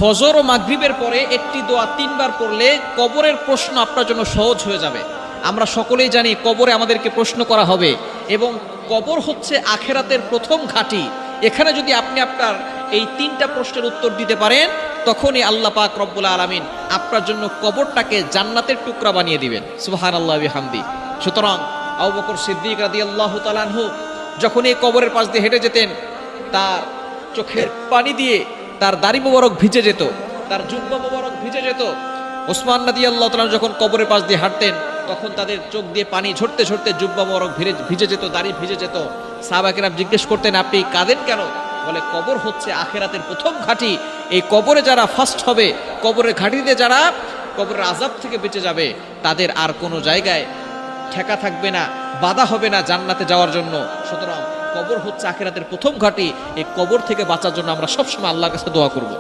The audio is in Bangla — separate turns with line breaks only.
ফজর ও মাগরিবের পরে একটি দোয়া 3 বার পড়লে কবরের প্রশ্ন আপনার জন্য সহজ হয়ে যাবে। আমরা সকলেই জানি কবরে আমাদেরকে প্রশ্ন করা হবে এবং কবর হচ্ছে আখেরাতের প্রথম ঘাঁটি। এখানে যদি আপনি আপনার এই 3টা প্রশ্নের উত্তর দিতে পারেন, তখনই আল্লাহ পাক রব্বুল আলামিন আপনার জন্য কবরটাকে জান্নাতের টুকরা বানিয়ে দিবেন। সুবহানাল্লাহি ওয়া বিহামদি। সুতরাং আবু বকর সিদ্দিক রাদিয়াল্লাহু তাআলা আনহু যখন এই কবরের পাশ দিয়ে হেঁটে যেতেন, তার চোখের পানি দিয়ে তার দাড়ি মোবারক ভিজে যেত, তার জুব্বা মোবারক ভিজে যেত। ওসমান রাদিয়াল্লাহু তাআলা যখন কবরের পাশ দিয়ে হাঁটতেন, তখন তাদের চোখ দিয়ে পানি ঝরতে ঝরতে জুব্বা মোবারক ভিজে যেত, দাড়ি ভিজে যেত। সাহাবায়ে কেরাম জিজ্ঞেস করতেন, আপনি কাঁদেন কেন? বলে, কবর হচ্ছে আখেরাতের প্রথম ঘাঁটি। এই কবরে যারা ফার্স্ট হবে, কবরের ঘাঁটিতে যারা কবরের আযাব থেকে বেঁচে যাবে, তাদের আর কোনো জায়গায় ঠেকা থাকবে না, বাধা হবে না জান্নাতে যাওয়ার জন্য। সুতরাং কবর হচ্ছে আখেরাতের প্রথম ঘাঁটি। এই কবর থেকে বাঁচার জন্য আমরা সবসময় আল্লাহর কাছে দোয়া করব।